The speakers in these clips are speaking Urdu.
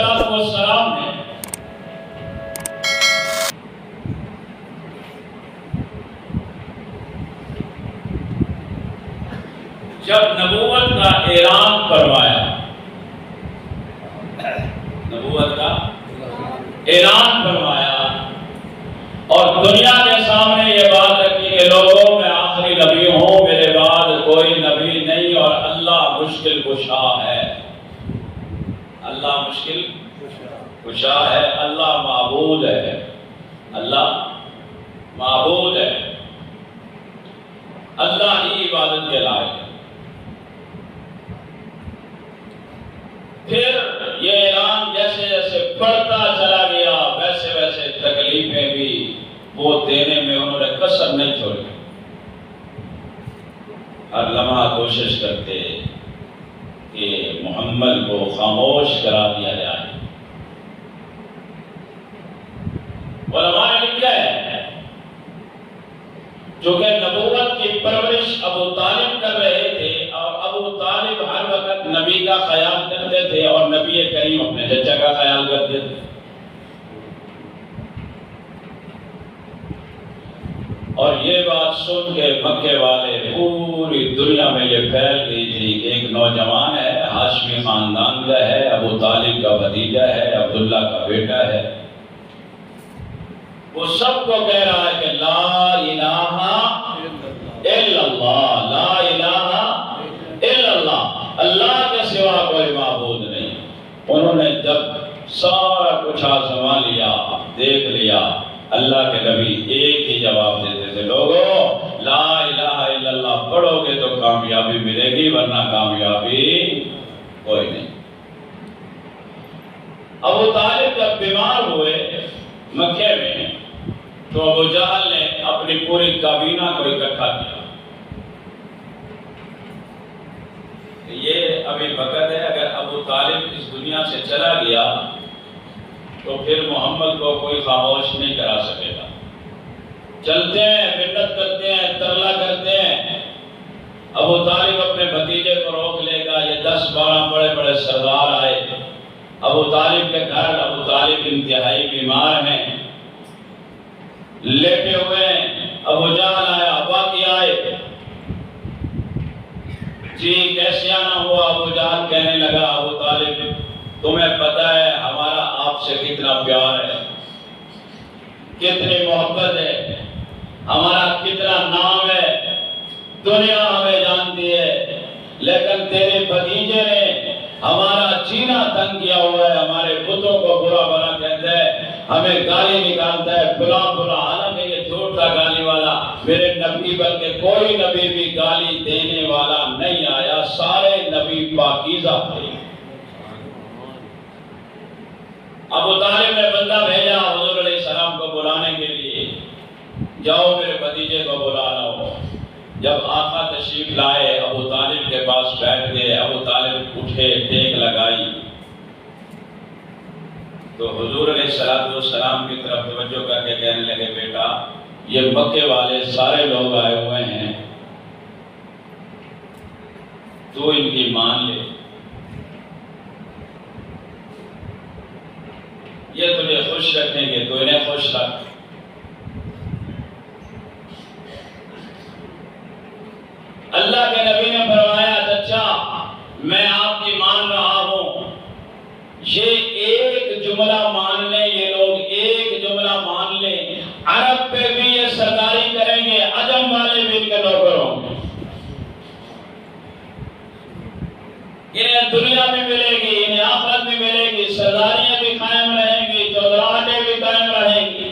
السلام نے جب نبوت کا اعلان فرمایا، نبوت کا اعلان فرمایا اور دنیا کے سامنے یہ بات رکھی کہ لوگوں میں آخری نبی ہوں، میرے بعد کوئی نبی نہیں، اور اللہ مشکل کشا ہے، اللہ مشکل کشا ہے، اللہ معبود ہے، اللہ معبود ہے، اللہ ہی عبادت کے لائق ہے۔ پھر یہ اعلان جیسے جیسے بڑھتا چلا گیا ویسے ویسے تکلیفیں بھی وہ دینے میں انہوں نے کسر نہیں چھوڑی، ہر لمحہ کوشش کرتے کہ محمد کو خاموش کرا دیا جائے۔ علماء نے لکھا ہے جو کہ نبوت کی پرورش ابو طالب کر رہے تھے، اور ابو طالب ہر وقت نبی کا خیال کرتے تھے اور نبی کریم اپنے چچا کا خیال کرتے تھے، اور یہ بات سن کے مکے والے پوری دنیا میں یہ پھیل گئی تھی کہ ایک نوجوان ہے، ہاشمی خاندان کا ہے، ابو طالب کا بھتیجا ہے، عبداللہ کا بیٹا ہے، وہ سب کو کہہ رہا ہے کہ لا الہ الا اللہ، لا الہ الا اللہ، اللہ کے سوا کوئی معبود نہیں۔ انہوں نے جب سارا کچھ آزما لیا، دیکھ لیا، اللہ کے نبی ایک ہی جواب دیتے تھے، لوگوں لا الہ الا اللہ پڑھو گے تو کامیابی ملے گی، ورنہ کامیابی کوئی نہیں۔ ابو طالب جب بیمار ہوئے مکے میں تو ابو جہل نے اپنی پوری کابینہ کو اکٹھا کیا۔ یہ ابھی وقت ہے، اگر ابو طالب اس دنیا سے چلا گیا تو پھر محمد کو کوئی خاموش نہیں کرا سکے گا۔ چلتے ہیں، منت کرتے ہیں، ترلا کرتے ہیں، ابو طالب اپنے بھتیجے کو روک لے گا۔ یہ 10-12 بڑے بڑے سردار آئے ابو طالب کے گھر، ابو طالب انتہائی بیمار ہیں، لیٹے ہوئے ہیں، ابو جہل آیا، باقی آئے، جی کیسے آنا ہوا؟ ابو جہل کہنے لگا ابو طالب تمہیں پتہ ہے ہمارا آپ سے کتنا پیار ہے، کتنی محبت ہے، ہمارا کتنا نام ہے، دنیا ہمیں جانتی ہے، لیکن تیرے بھتیجے نے ہمارا جینا تنگ کیا ہوا ہے، ہمارے بتوں کو برا بھلا کہتا ہے، ہمیں گالی نکالتا ہے، بلا بلا، حالانکہ یہ جھوٹ تھا گالی والا، میرے نبی بلکہ کوئی نبی بھی گالی دینے والا نہیں آیا، سارے نبی پاکیزہ تھے۔ ابو طالب نے بندہ بھیجا حضور علیہ السلام کو بلانے کے لیے، جاؤ میرے بھتیجے کو بلا لاؤ۔ جب آقا تشریف لائے ابو طالب کے پاس بیٹھ گئے، ابو طالب اٹھے، ٹیک لگائی تو حضور علیہ السلام کی طرف توجہ کر کے کہنے لگے بیٹا یہ مکے والے سارے لوگ آئے ہوئے ہیں، تو ان کی مان لے، یہ تجھے خوش رکھیں گے تو انہیں خوش رکھ۔ اللہ کے نبی نے فرمایا چچا میں آپ کی مان رہا ہوں، یہ ایک جملہ مان لیں، یہ لوگ ایک جملہ مان لیں، عرب پہ بھی یہ سرداری کریں گے، عجم والے بھی ان کے نوکر ہوں گے، انہیں دنیا میں ملے گی، انہیں آخرت میں ملے گی، سرداریاں بھی قائم رہیں گی، چودراہٹیں بھی قائم رہیں گی۔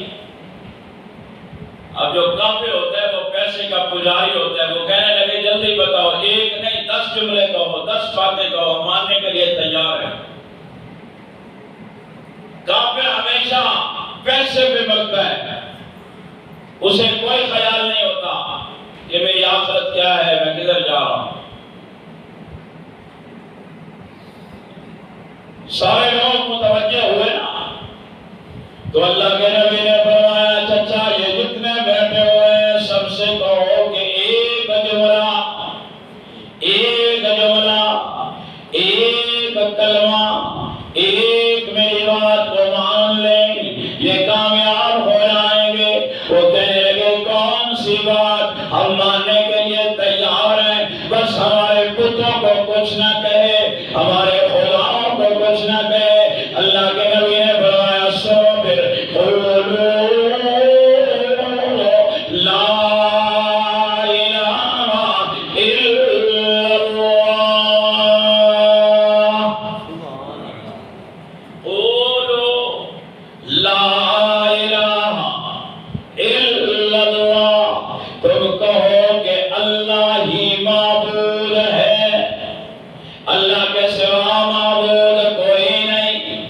اب جو کافر ہوتا ہے وہ پیسے کا پجاری ہوتا ہے، وہ کہنے لگے جلدی بتاؤ، ایک نہیں 10 جملے کہو، 10 باتیں کہو، ماننے کے لیے تیار ہے۔ کافر ہمیشہ پیسے پہ ملتا ہے، اسے کوئی خیال نہیں ہوتا کہ میری آخرت کیا ہے، میں کدھر جا رہا ہوں۔ سارے لوگ متوجہ ہوئے نا، تو اللہ کے نبی نے فرمایا چچا یہ جتنے بیٹھے ہوئے ہیں سب سے کہو کہ ایک جملہ، ایک کلمہ، ایک میری نہ گئے. اللہ کے نبی نے فرمایا سنو پھر قولوا لا الہ الا اللہ. قولوا لا الہ الا اللہ. تم کہو کہ اللہ ہی معبود ہے، اللہ کے سوا معبود کوئی نہیں،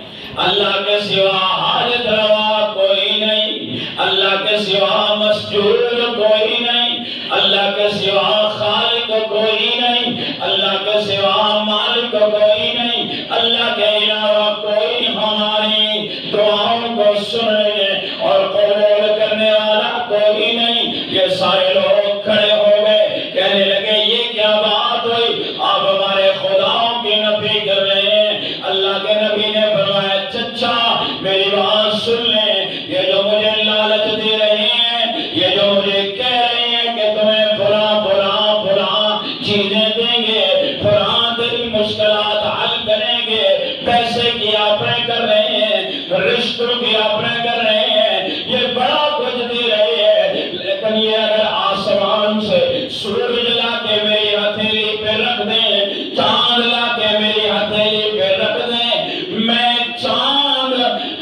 اللہ کے سوا حاجت روا کوئی نہیں، اللہ کے سوا مسجود کوئی نہیں، اللہ کے سوا خالق کوئی نہیں، اللہ کے سوا مالک کوئی نہیں، اللہ کے علاوہ کوئی ہماری دعاؤں کو سننے اور قبول کرنے والا کوئی نہیں. یہ سارے لوگ کھڑے ہو گئے، کہنے لگے یہ کیا بات ہوئی، آپ ہمارے خداؤں کی نفی کر رہے ہیں. اللہ کے نبی نے فرمایا چچا میری بات سن لیں، یہ جو مجھے لالچ دے رہے ہیں، یہ جو مجھے کہہ رہے ہیں کہ تمہیں فلاں چیزیں دیں گے، فلاں تیری مشکلات حل کریں گے، پیسے کی آفریں کر رہے ہیں، رشتوں کی آفریں کر رہے ہیں، یہ بڑا کچھ دے رہے ہیں، لیکن یہ اگر آسمان سے سورج لا کے میری ہتھیلی پہ رکھ دیں، چاند لا کے میری ہتھیلی پہ رکھ دیں، میں چاند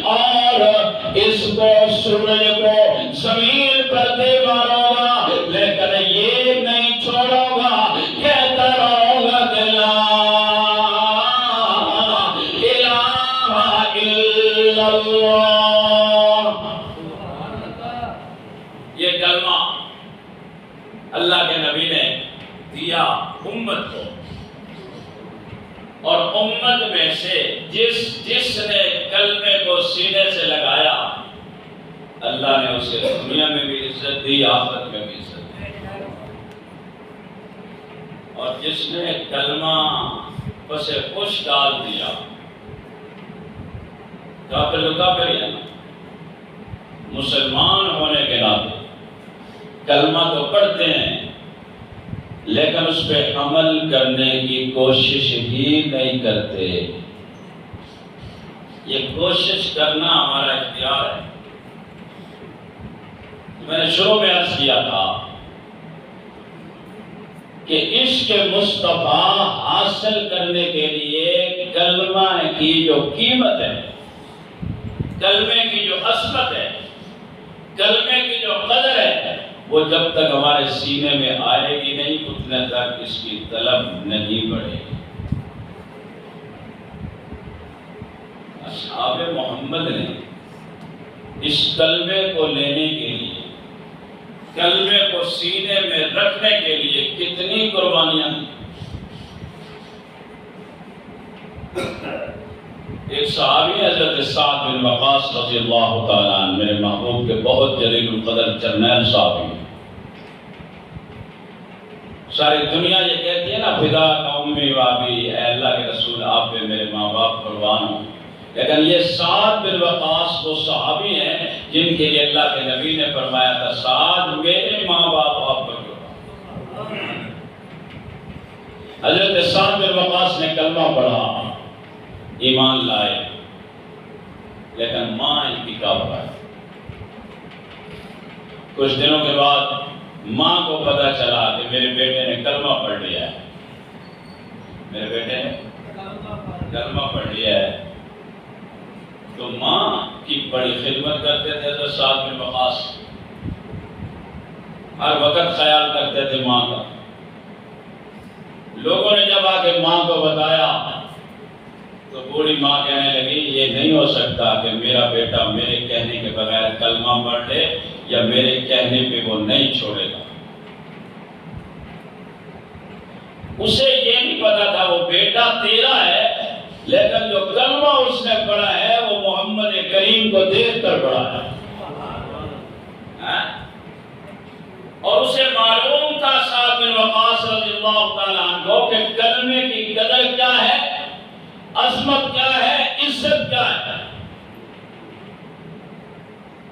اور اس کو سورج کو زمین پر دے ماروں گا، لیکن یہ نہیں چھوڑوں گا، کہتا رہوں گا کہ لا الہ الا اللہ. یہ کلمہ اللہ کے نبی نے دیا امت کو، اور امت میں سے جس نے کلمے کو سینے سے لگایا اللہ نے اسے دنیا میں بھی عزت دی، آخرت میں بھی عزت دی. اور جس نے کلمہ پس پش ڈال دیا، کافر تو کافر ہی ہے نا، مسلمان ہونے کے ناطے کلمہ تو پڑھتے ہیں لیکن اس پہ عمل کرنے کی کوشش ہی نہیں کرتے. یہ کوشش کرنا ہمارا اختیار ہے. میں نے شروع میں عرض کیا تھا کہ عشق مصطفیٰ حاصل کرنے کے لیے کلمہ کی جو قیمت ہے، کلمے کی جو عظمت ہے، کلمے کی جو قدر ہے، وہ جب تک ہمارے سینے میں آئے گی نہیں اتنے تک اس کی طلب نہیں بڑھے گی. اصحاب محمد نے اس کلمے کو لینے کے لیے، کلمے کو سینے میں رکھنے کے لیے کتنی قربانیاں دی. ایک صحابی حضرت سعد بن وقاص رضی اللہ تعالیٰ عنہ، میرے محبوب کے بہت جلیل القدر جرنیل صحابی ہیں. ساری دنیا یہ کہتی ہے نا فدا کا امی و ابی، اے اللہ کے رسول آپ پہ میرے ماں باپ قربان ہوں، لیکن یہ سعد بن وقاص وہ صحابی ہیں جن کے لیے اللہ کے نبی نے فرمایا تھا سعد میرے ماں باپ آپ پر قربان. حضرت سعد بن وقاص نے کلمہ پڑھا، ایمان لائے، لیکن ماں انتقال پائے. کچھ دنوں کے بعد ماں کو پتہ چلا کہ میرے بیٹے نے کلمہ پڑھ لیا ہے، میرے بیٹے نے کلمہ پڑھ لیا ہے. تو ماں کی بڑی خدمت کرتے تھے حضرت سعد بن وقاص، ہر وقت خیال کرتے تھے ماں کا. لوگوں نے جب آ کے ماں کو بتایا تو بوڑھی ماں کہنے لگی یہ نہیں ہو سکتا کہ میرا بیٹا میرے کہنے کے بغیر کلمہ پڑھ لے یا میرے کہنے پہ وہ نہیں چھوڑے گا. اسے یہ نہیں پتا تھا وہ بیٹا تیرا ہے، لیکن جو کلمہ اس نے پڑھا ہے وہ محمد کریم کو دیکھ کر پڑھا ہے. اور اسے معلوم تھا سعد بن وقاص رضی اللہ تعالیٰ عنہ کہ کلمے کی قدر کیا ہے، عظمت کیا ہے، عزت کیا ہے.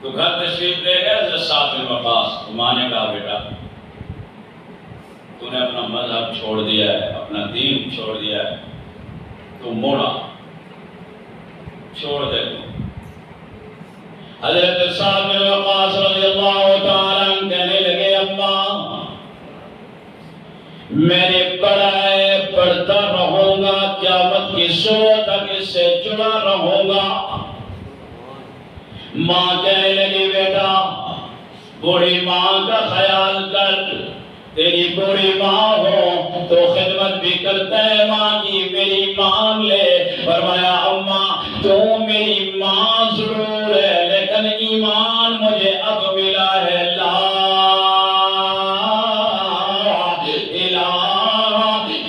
تو گھر تشریف لے گئے حضرت سعد بن وقاص. ماں نے کہا بیٹا تو نے اپنا مذہب چھوڑ دیا ہے، اپنا دین چھوڑ دیا ہے، تو موڑا چھوڑ دے دو۔ حضرت سعد بن وقاص رضی اللہ تعالیٰ عنہ کہنے لگے اماں میں نے پڑھا ہے، پڑھتا رہوں گا، قیامت کی صبح تک اس سے جڑا رہوں گا۔ ماں کہنے لگی بیٹا بوڑھی ماں کا خیال کر، تیری بوڑھی ماں ہو تو خدمت بھی کرتا ہے ماں کی، میری مانگ لے۔ فرمایا اماں تو میری ماں ضرور ہے لیکن ایمان مجھے اب ملا ہے، لا الہ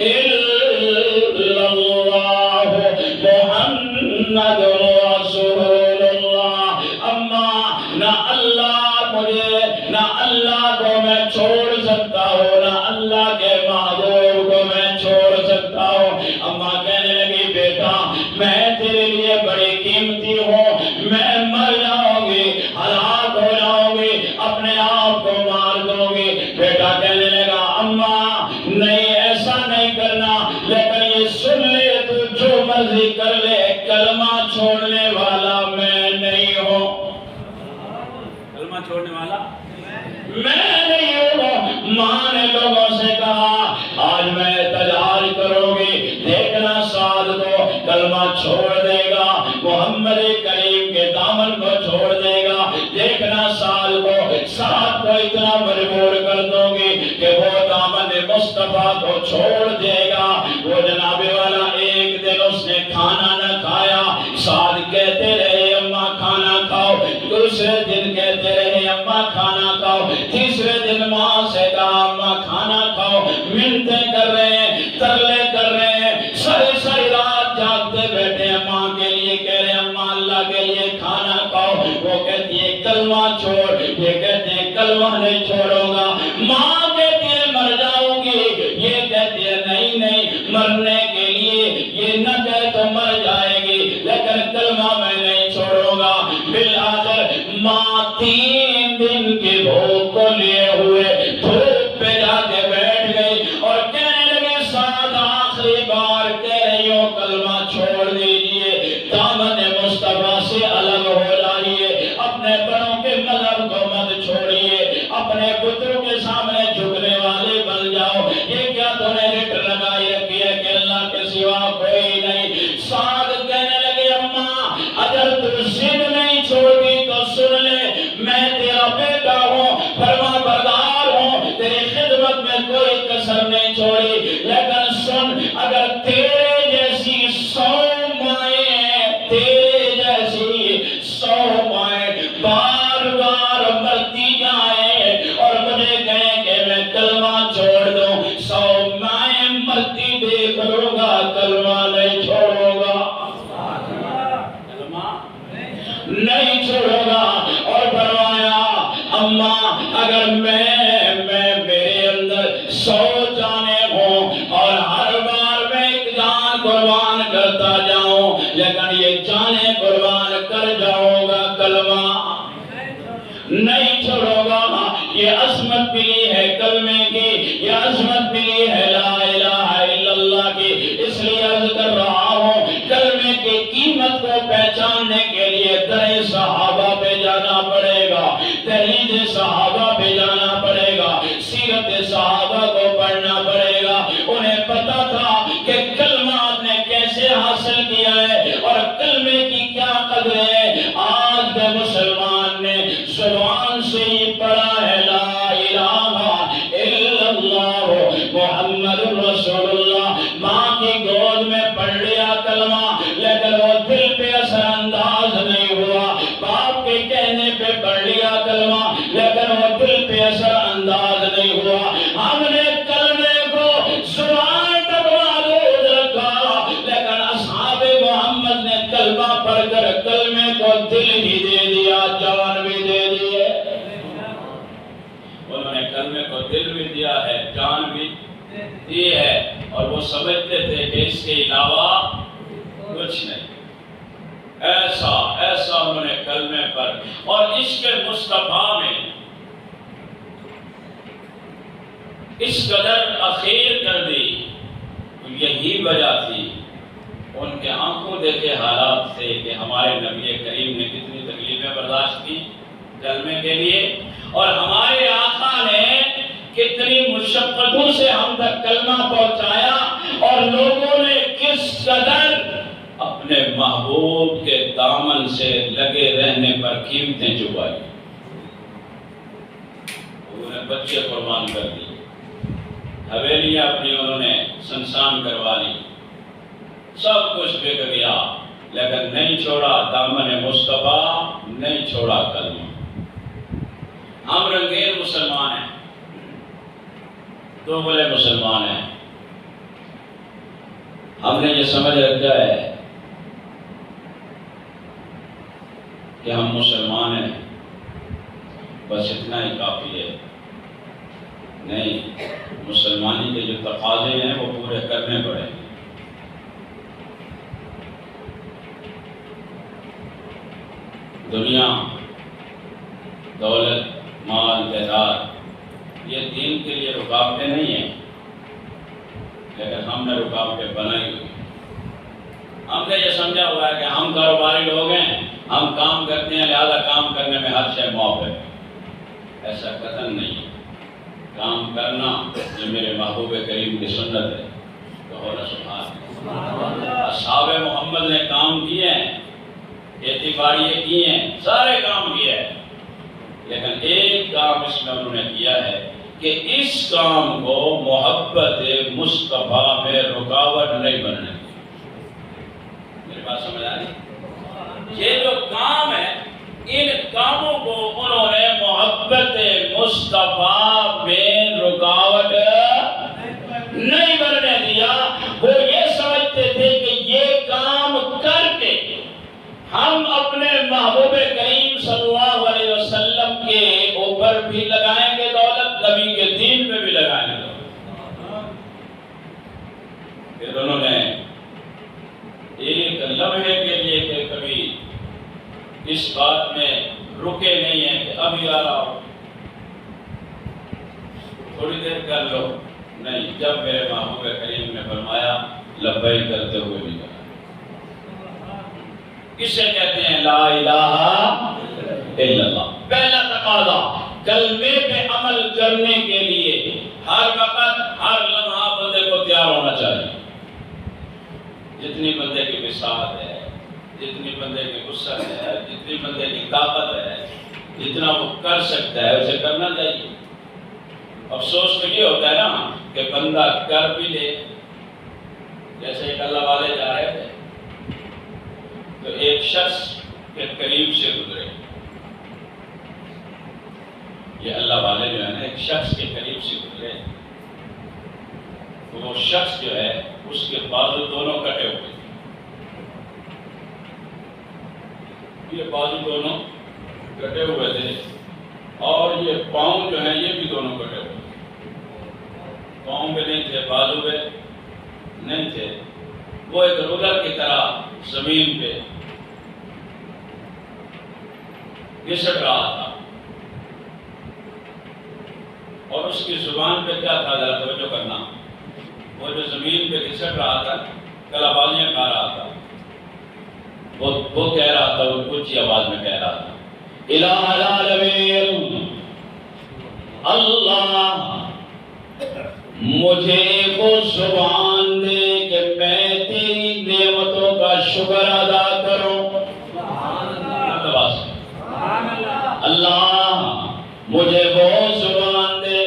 الا اللہ محمد رسول اللہ۔ اماں نہ اللہ مجھے، نہ اللہ کو میں چھوڑ سکتا ہوں، نہ اللہ کے محبوب کو میں چھوڑ سکتا ہوں۔ اماں کہنے لگی بیٹا میں تیرے لیے بڑی قیمتی ہوں، میں مر جاؤں گی، ہلاک ہو جاؤں گی، اپنے آپ کو مار دوں گی۔ بیٹا کہنے لگا اماں نہیں ایسا نہیں کرنا، لیکن یہ سن لے تو جو مرضی کر لے، کلمہ چھوڑنے والا میں نہیں ہوں۔ کلمہ چھوڑنے والا میں نہیں ہوں۔ ماں نے لوگوں سے کہا آج میں تجارت کروں گی، دیکھنا سعد کو کلمہ چھوڑ دے گا، محمد کریم کے دامن کو چھوڑ دے گا، دیکھنا سعد کو اتنا مجبور کر دوں گی کہ وہ دامن مصطفیٰ کو چھوڑ دے گا۔ وہ جناب والا ایک دن اس نے کھانا نہ کھایا، سعد کہتے رہے اماں کھانا کھاؤ، دوسرے دن کہتے رہے اماں کھانا کھاؤ، تیسرے دن ماں سے کہا اماں کھانا کھاؤ، منتیں کر رہے ہیں، ترلے کر رہے ہیں، ساری رات جاگتے بیٹھے ہیں ماں کے لیے، کہہ رہے ہیں اماں اللہ کے لیے کھانا کھاؤ۔ وہ کہتی ہے کلمہ چھوڑ، یہ کہتے ہیں کلمہ نہیں چھوڑوں گا۔ ماں کہتی ہے مر جاؤں گی، یہ کہتی ہے نہیں مرنے کے لیے یہ نہ کہے تو مر جائے گی، لیکن کلمہ میں نہیں چھوڑوں گا۔ بالآخر ماں 3 دن کی بھوک کو لیے ہوئے دھوپ پہ جا کے بیٹھ گئی اور کہنے لگے سعد آخری بار کہہ رہی ہو کلمہ چھوڑ دیجئے، دامن مصطفیٰ سے الگ ہو جائیے، اپنے بڑوں کے مذہب کو مت چھوڑیے، اپنے بتوں کے سامنے جھکنے والے بن جاؤ۔ یہ کیا تو نے رٹ لگائی رکھی ہے کہ اللہ کے سوا کوئی نہیں۔ سعد کہنے لگے اماں اگر تو ضد نہیں چھوڑی تو سن لے، میں تیرا بیٹا ہوں، فرما بردار ہوں، تیری خدمت میں کوئی کسر نہیں چھوڑی، لیکن سن اگر تیرے جیسی 100 مائیں، تیرے جیسی 100 مائیں بار بار مرتی جائیں اور مجھے کہیں کہ میں کلمہ چھوڑ دوں، 100 مائیں مرتی دیکھ لوں گا، کلمہ نہیں چھوڑوں گا، کلمہ نہیں چھوڑوں گا۔ اور فرمایا اماں اگر میرے اندر 100 جانیں ہوں اور ہر بار میں ایک جان قربان کرتا جاؤں، لیکن یہ جانیں قربان کر جاؤں گا، کلمہ نہیں چھوڑوں گا۔ یہ عظمت ملی ہے کلمے کی، یہ عظمت ملی ہے لا الہ الا اللہ کی، اس لیے عرض کر رہا ہوں کلمے کی قیمت کو پہچاننے کے لیے در صحابہ پہ جانا پڑے گا، تحریر صحابہ پہ جانا پڑے گا، سیرت صحابہ کو پڑھنا پڑے گا۔ انہیں پتا تھا کہ کلمہ آپ نے کیسے حاصل کیا ہے اور کلمے کی کیا قدر ہے۔ آج کے مسلمان نے زبان سے ہی پڑھا ہے لا الہ الا اللہ محمد رسول اللہ، ماں کی گود میں پڑھ لیا کلمہ، لیکن وہ دل پہ اثر انداز نہیں ہوا، باپ کے کہنے پہ پڑھ لیا کلمہ، لیکن وہ دل پہ اثر انداز نہیں ہوا۔ ہم نے کلمے کو زبان تک محدود رکھا، لیکن اصحاب محمد نے کلمہ پڑھ کر کلمے کو دل ہی دے دیا، جان بھی دے دیے۔ انہوں نے کلمے کو دل بھی دیا ہے، جان بھی دی ہے، اور وہ سمجھتے تھے کہ اس کے علاوہ کچھ نہیں۔ ایسا انہوں نے کلمے پر اور عشق مصطفیٰ میں اس قدر اخیر کر دی، یہی وجہ تھی ان کے آنکھوں دیکھے حالات سے کہ ہمارے نبی کریم نے کتنی تکلیفیں برداشت کی کلمے کے لیے، اور ہمارے آقا نے کتنی مشقتوں سے ہم تک کلمہ پہنچایا، اور لوگوں نے کس قدر اپنے محبوب کے دامن سے لگے رہنے پر قیمتیں چکائی۔ انہوں نے بچے قربان کر دی، حویلیاں اپنی انہوں نے سنسان کروا لی، سب کچھ بک گیا، لیکن نہیں چھوڑا دامن مصطفیٰ، نہیں چھوڑا کلمہ۔ ہم رنگین مسلمان ہیں، دو بڑے مسلمان ہیں، ہم نے یہ سمجھ رکھا ہے کہ ہم مسلمان ہیں، بس اتنا ہی کافی ہے۔ نہیں، مسلمانی کے جو تقاضے ہیں وہ پورے کرنے پڑیں گے۔ دنیا، دولت، مال، جائیداد یہ دین کے لیے رکاوٹیں نہیں ہیں، لیکن ہم نے رکاوٹیں بنائی ہوئی۔ ہم نے یہ سمجھا ہوا ہے کہ ہم کاروباری لوگ ہیں، ہم کام کرتے ہیں، لہذا کام کرنے میں ہر شے معاف ہے۔ ایسا قطعاً نہیں ہے۔ کام کرنا جو میرے محبوب کریم کی سنت ہے، تو ہونا سبحان اللہ۔ اصحاب محمد نے کام کیے ہیں، کھیتی باڑی کی ہیں، سارے کام کیے ہیں، لیکن ایک کام اس میں انہوں نے کیا ہے کہ اس کام کو محبت مصطفیٰ میں رکاوٹ نہیں بننے دی۔ میری بات سمجھ آ رہی؟ یہ جو کام ہے، ان کاموں کو انہوں نے محبت مصطفیٰ میں رکاوٹ نہیں بننے دیا۔ وہ یہ سمجھتے تھے کہ یہ کام کر کے ہم اپنے محبوب کریم صلی اللہ علیہ وسلم کے اوپر بھی لگائیں گے دولت، نبی کے دین پہ بھی لگائیں گے دولت۔ پھر انہوں نے ایک لمحے کے لیے کہ کبھی اس بات میں رکے نہیں ہیں کہ ابھی آ رہا ہو، تھوڑی دیر کر لو، نہیں، جب میرے محبوب کریم نے فرمایا لبیک کرتے ہوئے بھی کرا۔ کسے کہتے ہیں لا الہ الا اللہ؟ پہلا تقاضا کلمے پہ عمل کرنے کے لیے ہر وقت ہر لمحہ بندے کو تیار ہونا چاہیے۔ جتنی بندے کی وسعت ہے، جتنی بندے کی وسعت ہے، جتنی بندے کی طاقت ہے، جتنا وہ کر سکتا ہے اسے کرنا چاہیے۔ افسوس تو یہ ہوتا ہے نا کہ بندہ کر بھی لے، جیسے ایک اللہ والے جا رہے تھے تو ایک شخص کے قریب سے گزرے، یہ اللہ والے جو ہے نا ایک شخص کے قریب سے گزرے، تو وہ شخص جو ہے اس کے بازو دونوں کٹے ہوئے تھے، یہ بازو دونوں کٹے ہوئے تھے، اور یہ پاؤں جو ہیں یہ بھی دونوں کٹے ہوئے تھے، پاؤں پہ نہیں تھے، بازو پہ نہیں تھے، وہ ایک رولر کی طرح زمین پہ گھسٹ رہا تھا، اور اس کی زبان پہ کیا تھا ذرا توجہ کرنا، وہ جو زمین پہ گھسٹ رہا تھا کلا بازیاں کھا رہا تھا، وہ کہہ رہا تھا، وہ اونچی آواز میں کہہ رہا تھا الہ العالمین اللہ مجھے وہ زبان دے کہ میں تیری نعمتوں کا شکر ادا کروں۔ اللہ مجھے وہ زبان دے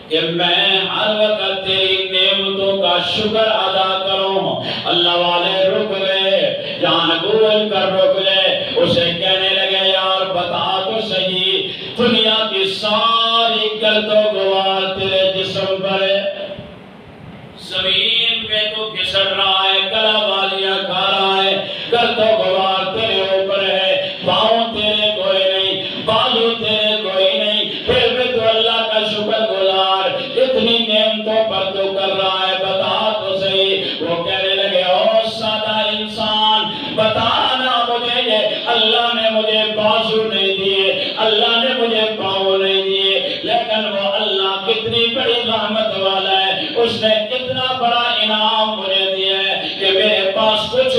کہ میں ہر وقت تیری نعمتوں کا شکر ادا کروں۔ اللہ والے رک گئے، جان بوجھ کر رک گئے، اسے کہنے لگے یار بتا تو صحیح، دنیا کی ساری گرد و غبار تیرے جسم پر ہے، زمین پہ تو گھسٹ رہا ہے، کلا بالیاں کھا رہا ہے، گرد و غبار تیرے اوپر ہے، پاؤں تیرے کوئی نہیں، بازو تیرے کوئی نہیں، پھر بھی تو اللہ کا شکر گزار، اتنی نعمتوں پر تو کر رہا ہے، بتا تو صحیح۔ وہ کہنے لگے او سادہ انسان بتانا مجھے، یہ اللہ نے مجھے بازو نہیں دیے، اللہ نے مجھے پاؤں نہیں دیے، لیکن وہ اللہ کتنی بڑی رحمت والا ہے، اس نے کتنا بڑا انعام مجھے دیا ہے کہ میرے پاس کچھ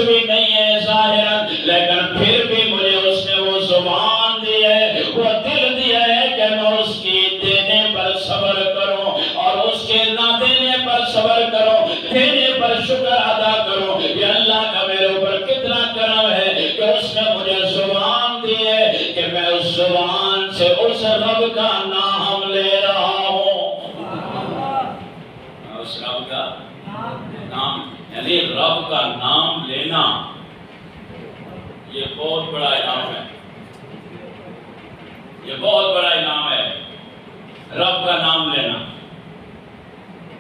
رب کا نام لے رہا ہوں، اس رب کا نام، یعنی رب کا نام لینا یہ بہت بڑا انعام ہے، یہ بہت بڑا انعام ہے رب کا نام لینا۔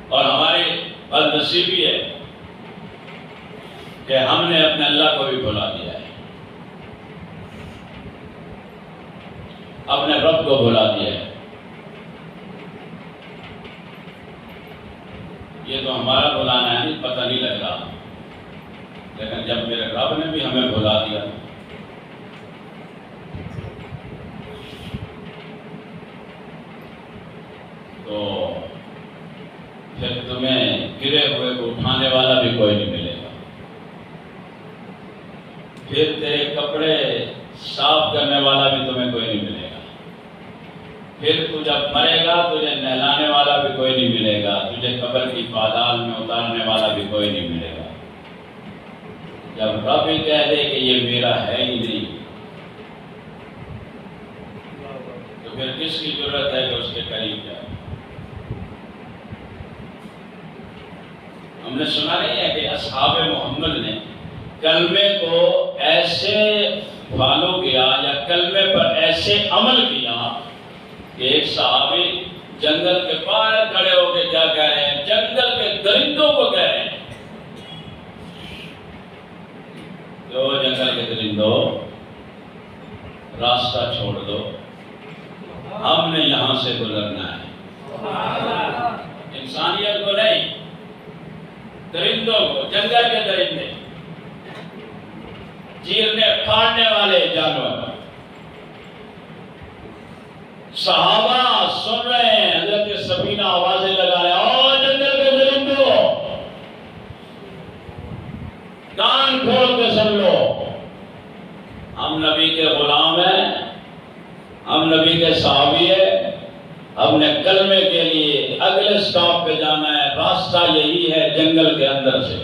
اور ہماری بدنصیبی ہے کہ ہم نے اپنے اللہ کو بھی بھلا دیا ہے، اپنے رب کو بھلا دیا ہے۔ یہ تو ہمارا بھلانا ہے، پتہ نہیں لگ رہا، لیکن جب میرے رب نے بھی ہمیں بھلا دیا تو پھر تمہیں گرے ہوئے کو اٹھانے والا بھی کوئی نہیں ملے گا، پھر تیرے کپڑے صاف کرنے والا بھی تمہیں کوئی نہیں ملے گا، پھر تو جب مرے گا تجھے نہلانے والا بھی کوئی نہیں ملے گا، تجھے قبر کی پادال میں اتارنے والا بھی کوئی نہیں ملے گا۔ جب رب ہی کہہ دے کہ یہ میرا ہے ہی نہیں تو پھر کس کی ضرورت ہے کہ اس کے قریب جائے؟ ہم نے سنا نہیں ہے کہ اصحاب محمد نے کلمے کو ایسے فالو کیا یا کلمے پر ایسے عمل کیا کہ ایک صحابی جنگل کے باہر کھڑے ہو کے کیا کہہ رہے ہیں؟ جنگل کے درندوں کو کہہ رہے ہیں، جو جنگل کے درندوں راستہ چھوڑ دو، ہم نے یہاں سے گزرنا ہے۔ انسانیت کو نہیں، درندوں کو، جنگل کے درندے، چیرنے پھاڑنے والے جانور۔ صحابہ سن رہے ہیں، حضرت سفینہ آوازیں لگا رہے ہیں، اور جنگل کے درندوں کان کھول کے سن لو، ہم نبی کے غلام ہیں، ہم نبی کے صحابی ہیں، ہم نے کلمے کے لیے اگلے سٹاپ پہ جانا ہے، راستہ یہی ہے جنگل کے اندر سے،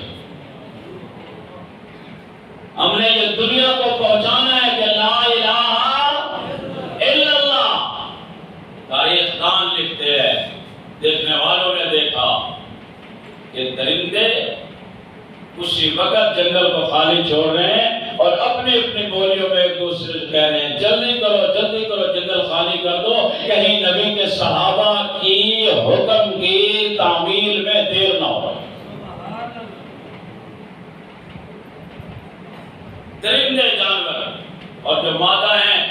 ہم نے یہ دنیا کو پہنچانا ہے کہ لا الہ الا اللہ۔ تاریخ دان لکھتے ہیں، دیکھنے والوں نے دیکھا کہ درندے اسی وقت جنگل کو خالی چھوڑ رہے ہیں اور اپنی اپنی بولیوں میں ایک دوسرے سے کہہ رہے ہیں جلدی کرو جلدی کرو، جنگل خالی کر دو، کہیں نبی کے صحابہ کی حکم کی تعمیل میں دیر نہ ہو۔ درندے جانور اور جو مادہ ہیں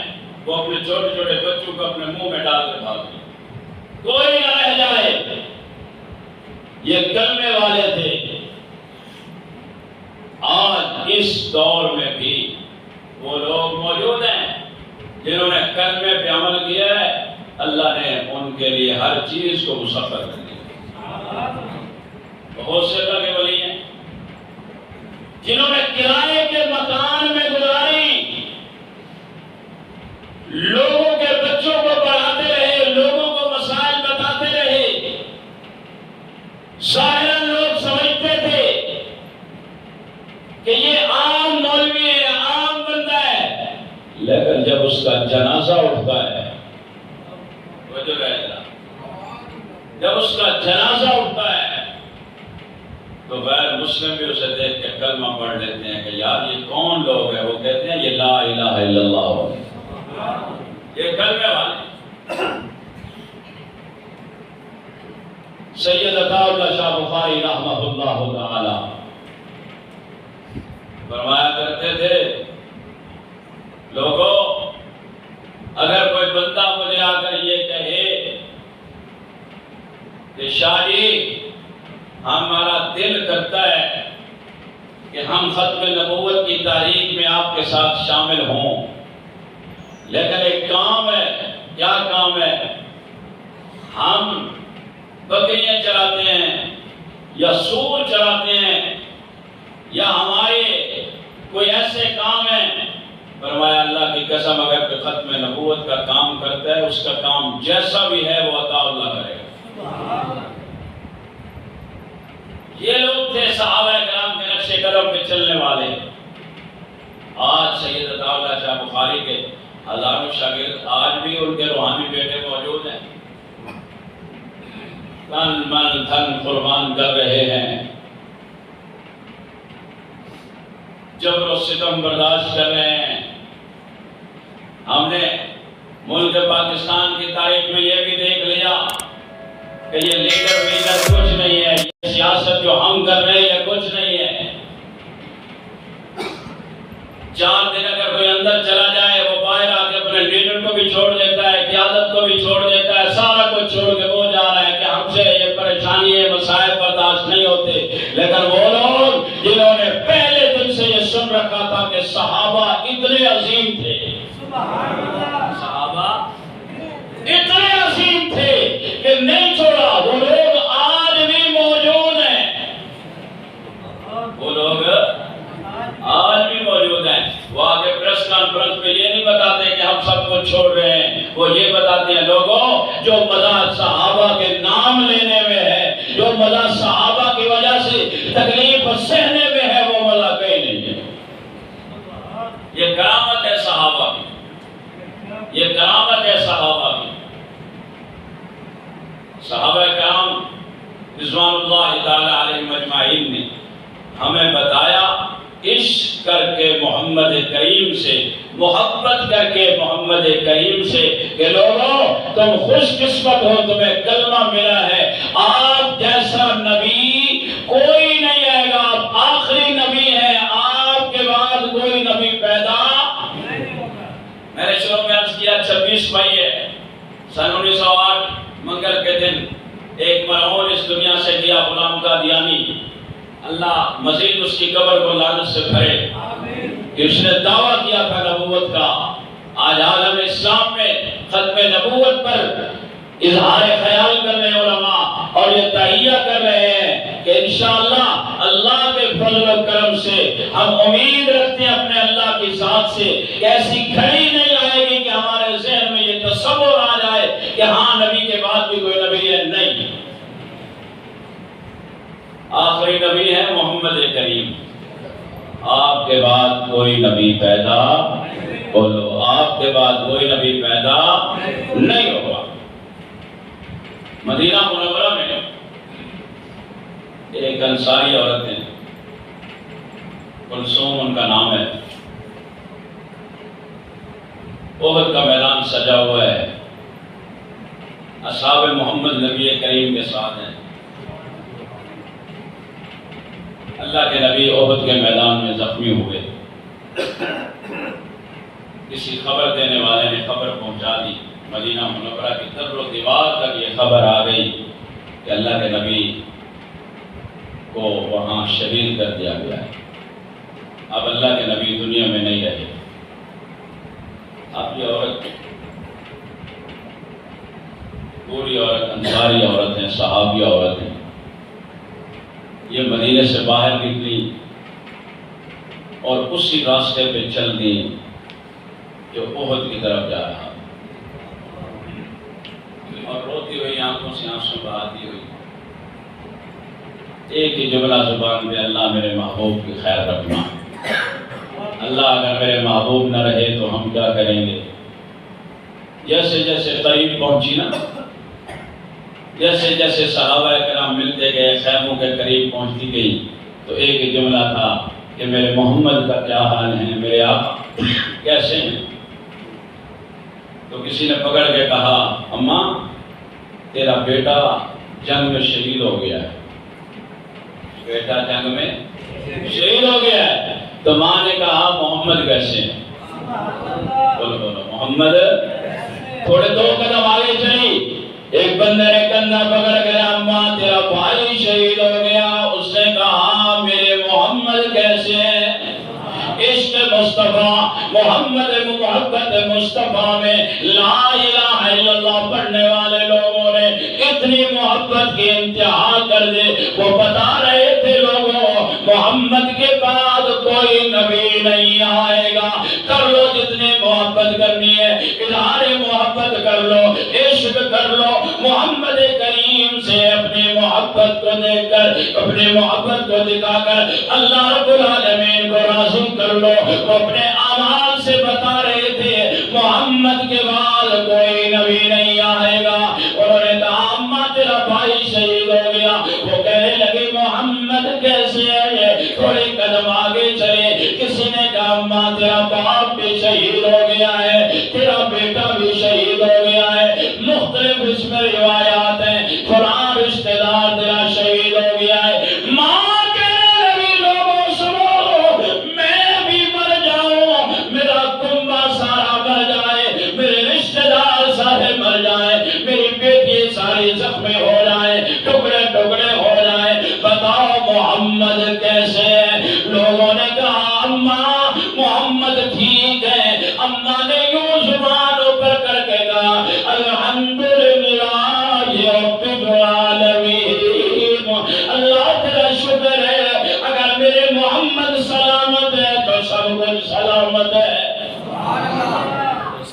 وہ اپنے چھوٹے چھوٹے بچوں کو اپنے منہ میں ڈال کر بھاگتے ہیں، کوئی نہ رہ جائے۔ یہ کلمے والے تھے۔ آج اس دور میں بھی وہ لوگ موجود ہیں جنہوں نے کلمے پہ عمل کیا ہے، اللہ نے ان کے لیے ہر چیز کو مسخر کر دیا۔ بہت سے اللہ کے ولی ہیں جنہوں نے کرائے کے مکان میں گزاری، لوگوں کے بچوں کو پڑھاتے رہے، لوگوں کو مسائل بتاتے رہے، ظاہراً لوگ سمجھتے تھے کہ یہ عام مولوی ہے، عام بندہ ہے، لیکن جب اس کا جنازہ اٹھتا ہے، جب اس کا جنازہ اٹھتا ہے تو غیر مسلم بھی اسے دیکھ کے کلمہ پڑھ لیتے ہیں کہ یار یہ کون لوگ ہیں؟ وہ کہتے ہیں یہ لا الہ الا اللہ ہو، یہ کلمے والے۔ سید عطا اللہ شاہ بخاری رحمہ اللہ تعالی فرمایا کرتے تھے، لوگوں اگر کوئی بندہ مجھے آ کر یہ کہے کہ شاہ جی ہمارا دل کرتا ہے کہ ہم ختم نبوت کی تاریخ میں آپ کے ساتھ شامل ہوں، لیکن ایک کام ہے، کیا کام ہے؟ ہم بکریاں چراتے ہیں یا سور چراتے ہیں یا ہمارے کوئی ایسے کام ہیں، فرمایا اللہ کی قسم اگر کوئی ختم نبوت کا کام کرتا ہے اس کا کام جیسا بھی ہے وہ عطا اللہ کرے گا۔ یہ لوگ تھے صحابہ کرام کے نقش قدم پہ چلنے والے۔ آج سید عطا اللہ شاہ بخاری کے ہزاروں شاگرد آج بھی ان کے روحانی بیٹے موجود ہیں، تن من دھن قربان کر رہے ہیں، جبر و ستم برداشت کر رہے ہیں۔ ہم نے ملک پاکستان کی تاریخ میں یہ بھی دیکھ لیا کہ یہ لیڈر ویڈر کچھ نہیں ہے، یہ سیاست جو ہم کر رہے ہیں یہ کچھ نہیں ہے۔ 4 دن اگر کوئی اندر چلا جائے وہ باہر آ کے اپنے لیڈر کو بھی چھوڑ دیتا ہے، قیادت کو بھی چھوڑ دیتا ہے، سارا کچھ چھوڑ کے وہ جا رہا ہے کہ ہم سے یہ پریشانی ہے، مسائل برداشت نہیں ہوتے۔ لیکن وہ لوگ جنہوں نے پہلے دن سے یہ سن رکھا تھا کہ صحابہ اتنے عظیم تھے، صحابہ اتنے عظیم تھے کہ نہیں چھوڑا، وہ لوگ آج بھی موجود ہیں، وہ لوگ آج بھی موجود ہیں۔ وہ آگے پریس کانفرنس میں یہ نہیں بتاتے کہ ہم سب کو چھوڑ رہے ہیں، وہ یہ بتاتے ہیں لوگوں جو مزہ صحابہ کے نام لینے میں ہے، جو مزہ صحابہ کی وجہ سے تکلیف سہنے میں ہے، وہ مزہ کہیں نہیں ہے۔ یہ کرامت ہے صحابہ کی، یہ کرامت ہے صحابہ کی۔ صحابہ کرام رضوان اللہ تعالی علیہم اجمعین نے ہمیں بتایا عشق کر کے محمد کریم سے، محبت کر کے محمد کریم سے کہ لوگوں تم خوش قسمت ہو، تمہیں کلمہ ملا ہے، آپ جیسا نبی کوئی نہیں آئے گا، آپ آخری نبی ہیں، آپ کے بعد کوئی نبی پیدا نہیں ہوگا۔ میں نے شروع میں عرض کیا 26 مئی ہے سن 1908 منگل کے دن ایک مرحوم اس دنیا سے گیا غلام قادیانی، اللہ مزید اس کی قبر کو لعنت سے بھرے کہ اس نے دعویٰ کیا تھا نبوت کا۔ آج عالم اسلام میں ختم نبوت پر اظہار خیال کر رہے ہیں علماء اور یہ تحیہ کر رہے ہیں کہ انشاءاللہ اللہ کے فضل و کرم سے ہم امید رکھتے ہیں اپنے اللہ کی ذات سے کہ ایسی گھڑی نہیں آئے گی کہ ہمارے ذہن میں یہ تصور آ جائے کہ ہاں نبی کے بعد بھی کوئی نبی ہے، نہیں، آخری نبی ہے محمد کریم، آپ کے بعد کوئی نبی پیدا، بولو آپ کے بعد کوئی نبی پیدا نہیں ہوگا۔ مدینہ منورہ میں ایک انصاری عورت ہے، کلثوم ان کا نام ہے، احد کا میدان سجا ہوا ہے، اصحاب محمد نبی کریم کے ساتھ ہیں۔ اللہ کے نبی احد کے میدان میں زخمی ہوئے، کسی خبر دینے والے نے خبر پہنچا دی، مدینہ منورہ کی در و دیوار تک یہ خبر آ گئی کہ اللہ کے نبی کو وہاں شہید کر دیا گیا ہے، اب اللہ کے نبی دنیا میں نہیں رہے۔ اب یہ عورت پوری عورت انصاری عورت ہیں، صحابی عورت ہیں، یہ مدینے سے باہر نکلی اور اسی راستے پہ چل دی جو احد کی طرف جا رہا، اور روتی ہوئی آنکھوں سے آنسو بہاتی ہوئی ایک ہی جملہ زبان میں، اللہ میرے محبوب کی خیر رکھنا، اللہ اگر میرے محبوب نہ رہے تو ہم کیا کریں گے۔ جیسے جیسے قریب پہنچی نا، جیسے جیسے صحابہ کرام ملتے گئے، خیموں کے قریب پہنچتی گئی، تو ایک ہی جملہ تھا کہ میرے محمد کا کیا حال ہے، میرے آقا کیسے ہیں۔ تو کسی نے پکڑ کے کہا اماں تیرا بیٹا جنگ میں شہید ہو گیا ہے، بیٹا جنگ میں شہید ہو گیا ہے۔ تو ماں نے کہا محمد کیسے ہیں، بولو بولو محمد، تھوڑے 2 قدم آگے چلی، ایک بندے نے کندھا پکڑ کے اماں تیرا بھائی شہید ہو گیا، اس نے کہا میرے محمد کیسے ہیں۔ عشق مصطفیٰ محمد محبت مصطفیٰ میں لا الہ الا اللہ پڑھنے والے لوگوں نے اتنی محبت کی انتہا کر دے، وہ بتا رہے تھے لوگوں محمد کے بعد کوئی نبی نہیں آئے گا، کر لو جتنی محبت کرنی ہے، اظہار محبت کر لو، عشق کر لو محمد کریم سے، اپنی محبت کو دیکھ کر، اپنی محبت کو دکھا کر اللہ رب العالمین کو راضی کر لو۔ وہ اپنے اعمال سے بتا رہے تھے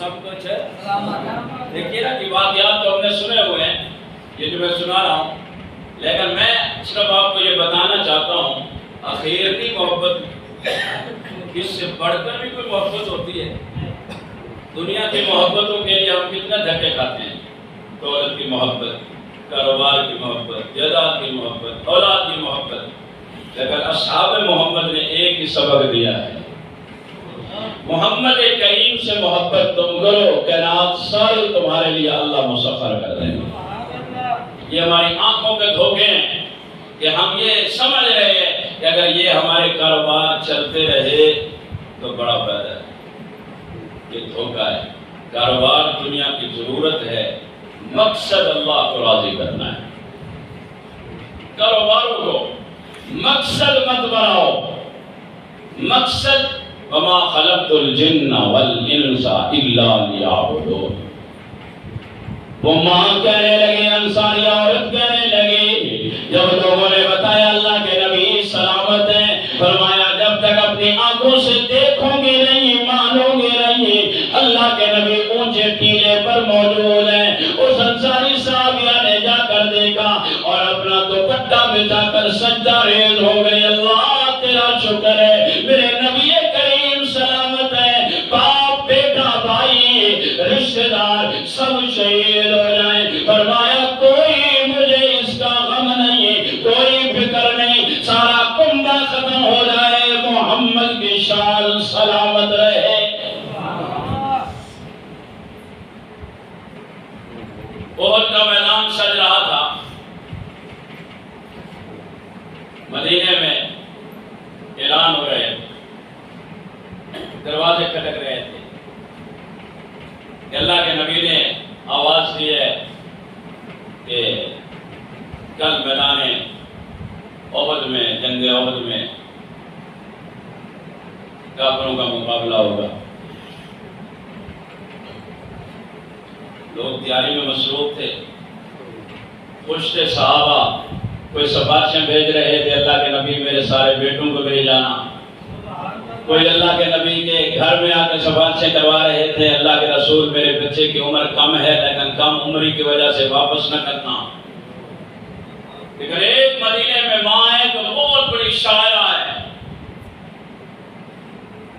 سب کچھ دیکھیے نا کہ واقعات تو ہم نے سنے ہوئے ہیں، یہ جو میں سنا رہا ہوں، لیکن میں صرف آپ کو یہ بتانا چاہتا ہوں آخرتی محبت اس سے بڑھ کر بھی کوئی محبت ہوتی ہے؟ دنیا کی محبتوں کے لیے ہم کتنے دھکے کھاتے ہیں، دولت کی محبت، کاروبار کی محبت، جائیداد کی محبت، اولاد کی محبت، لیکن اصحاب محمد نے ایک ہی سبق دیا ہے، محمد کریم سے محبت تم کرو، کائنات ساری تمہارے لیے اللہ مسخر کر دیں گے۔ یہ ہماری آنکھوں کے دھوکے ہیں کہ ہم یہ سمجھ رہے ہیں کہ اگر یہ ہمارے کاروبار چلتے رہے تو بڑا فائدہ ہے، یہ دھوکہ ہے۔ کاروبار دنیا کی ضرورت ہے، مقصد اللہ کو راضی کرنا ہے۔ کاروباروں کو مقصد مت بناؤ، مقصد وما خلقت الجن والانس الا لیعبدون۔ وہ ماں کہنے لگے، انصاری عورت کہنے لگی، جب لوگوں نے بتایا اللہ کے نبی سلامت ہیں، فرمایا جب تک اپنی آنکھوں سے دیکھو گے نہیں، مانو گے نہیں۔ اللہ کے نبی اونچے ٹیلے پر موجود ہیں، اس انصاری صحابیہ نے جا کر دیکھا اور اپنا دوپٹہ بچھا کر سجدہ ریز ہو گئی، اللہ تیرا شکر ہے، میرے نبی کریم سلامت ہے، باپ بیٹا بھائی رشتہ دار سب شہید ہو جائیں۔ فرمایا کوئی مجھے اس کا غم نہیں، کوئی فکر نہیں، سارا کنبہ ختم ہو جائے، محمد کی شان سلامت رہے۔ احد کا میدان سج رہا تھا، مدینے میں اعلان ہو رہے تھے، دروازے کھٹک رہے تھے کہ اللہ کے نبی نے آواز دی ہے کہ کل میدان احد میں، جنگ احد میں کافروں کا مقابلہ ہوگا۔ لوگ تیاری میں مصروف تھے، خوش تھے صحابہ، کوئی سفارشیں بھیج رہے تھے، اللہ کے نبی میرے سارے بیٹوں کو بھیج جانا، کوئی اللہ کے نبی کے گھر میں آ کے سفارشیں کروا رہے تھے، اللہ کے رسول میرے بچے کی عمر کم ہے لیکن کم عمری کی وجہ سے واپس نہ کرنا۔ لیکن ایک مدینے میں ماں ہے جو بہت بڑی شاعرہ ہے،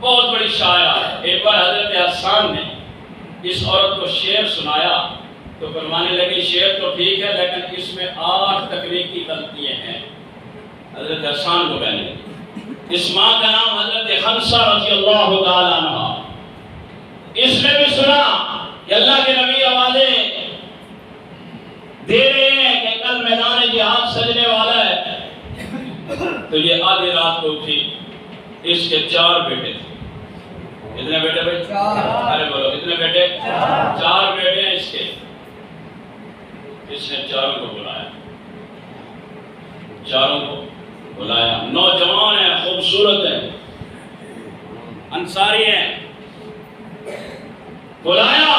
بہت بڑی شاعرہ ہے۔ ایک بار حضرت حسان نے اس عورت کو شعر سنایا تو فرمانے لگی شعر تو ٹھیک ہے لیکن اس میں 8 تکنیکی غلطیاں ہیں۔ حضرت حسان کو کہنے لگی، اس ماں کا نام حضرت خنسہ رضی اللہ تعالیٰ عنہ، اس نے بھی سنا کہ اللہ کے نبی آوازے دے رہے ہیں کہ کل میدان جہاد سجنے والا ہے، تو یہ آدھی رات کو اٹھی۔ اس کے 4 بیٹے تھے، کتنے بیٹے بھائی؟ 4۔ ارے بولو کتنے بیٹے؟ 4 بیٹے ہیں اس کے۔ اس نے 4 کو بلایا، 4 کو بلایا، نوجوان ہیں، خوبصورت ہیں، انصاری ہیں، بلایا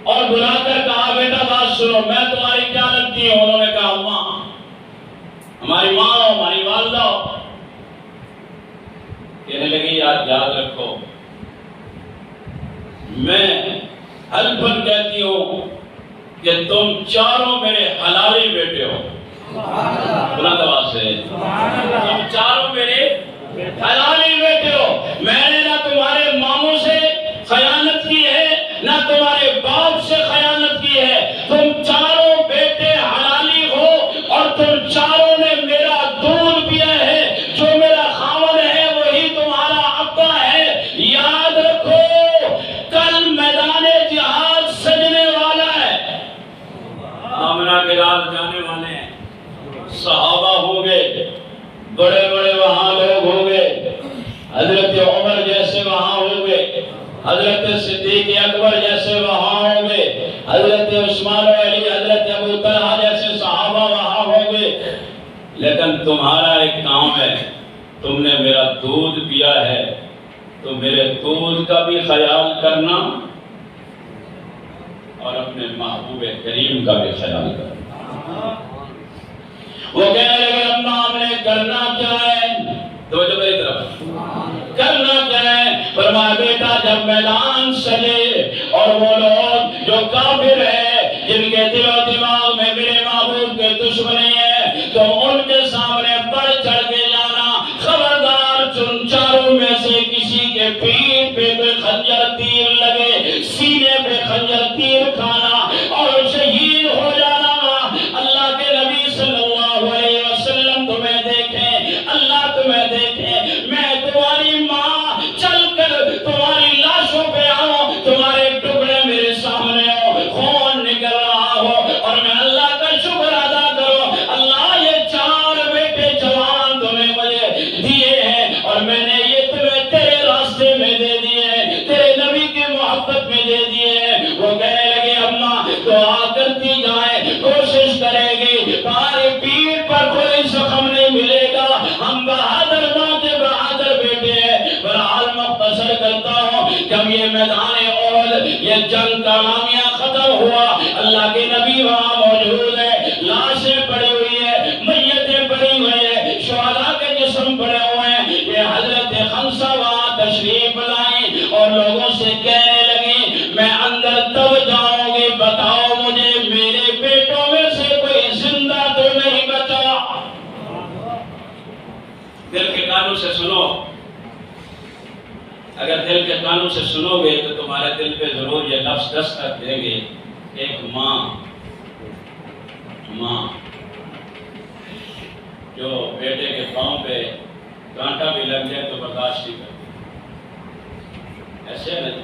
اور بلا کر کہا بیٹا بات سنو، میں تمہاری کیا لگتی ہوں؟ انہوں نے کہا اماں، ہماری ماں ہو، ہماری والدہ ہو۔ کہنے لگی یاد رکھو، میں حلفاً کہتی ہوں کہ تم 4 میرے حلالی بیٹے ہو، بلند آواز سے، تم 4 میرے حلالی بیٹے ہو، میں نے نہ تمہارے ماموں سے خیانت کی ہے نہ تمہارے باپ سے خیانت کی ہے، تم 4 بیٹے حلالی ہو اور تم 4 نے میرا دودھ پیا ہے، جو میرا خاوند ہے وہی تمہارا ابا ہے۔ یاد رکھو کل میدان جہاد سجنے والا ہے، آمنہ کے رات جانے والے ہیں، صحابہ ہوں گے، بڑے بڑے وہاں لوگ ہوں گے، حضرت عمر جیسے وہاں ہوں گے، حضرت صدیق اکبر جیسے وہاں ہوں گے، حضرت عثمان و علی، حضرت ابو طلحہ جیسے صحابہ وہاں ہوں گے، لیکن تمہارا ایک کام ہے، تم نے میرا دودھ پیا ہے تو میرے دودھ کا بھی خیال کرنا اور اپنے محبوب کریم کا بھی خیال کرنا۔ وہ کہنے لگے اماں ہم نے کرنا کیا ہے؟ توجہ میری طرف، کرنا کیا ہے؟ فرمایا بیٹا جب میدان سجے اور وہ لوگ جو کافر ہیں، جن کے دل و دماغ میں میرے محبوب کے دشمنی ہے، تو ان کے سامنے بڑھ چڑھ کے جانا، خبردار جن چاروں میں سے کسی کے پیٹ پہ کوئی خنجر تیر لگے، سینے پہ خنجر تیر کھانا اور شہید ہو جانا۔ اللہ کے نبی صلی اللہ علیہ وسلم تمہیں دیکھیں، اللہ تمہیں دیکھیں، میں تمہاری ماں چل کر تمہاری لاشوں پہ آؤں، تمہارے ٹکڑے میرے سامنے ہو، خون نکل رہا ہو، اور میں اللہ کا شکر ادا کروں، اللہ یہ 4 بیٹے جوان تمہیں مجھے دیے ہیں، اور میں نے یہ تمہیں تیرے راستے میں دے دیے ہیں، تیرے نبی کی محبت میں دے دیے ہیں۔ وہ کہنے لگے اماں دعا کرتی جائیں، کوشش کرے گی، تمہاری پیٹھ پر کوئی زخم نہیں ملے گا، ہم بہادر ماں کے بہادر بیٹے ہیں۔ بہرحال مختصر کرتا ہوں، جب یہ میدان احد، یہ جنگ کا نامیہ ختم ہوا، اللہ کے نبی وہاں موجود ہے، لاشیں پڑی ہوئی ہے، میتیں پڑی ہوئی ہے، شہداء کے جسم پڑے ہوئے ہیں۔ یہ حضرت خنسا وہاں تشریف لائیں اور لوگوں سے کہنے لگی میں اندر تب جاؤں گی، بتاؤ مجھے میرے بیٹوں میں سے کوئی زندہ تو نہیں بچا۔ دل کے کانوں سے سنو، اگر دل کے کانوں سے سنو گے تو تمہارے دل پہ ضرور یہ لفظ دستک دیں گے، ایک ماں جو بیٹے کے پاؤں پہ کانٹا بھی لگ جائے تو برداشت نہیں کرتی، ایسے نہیں،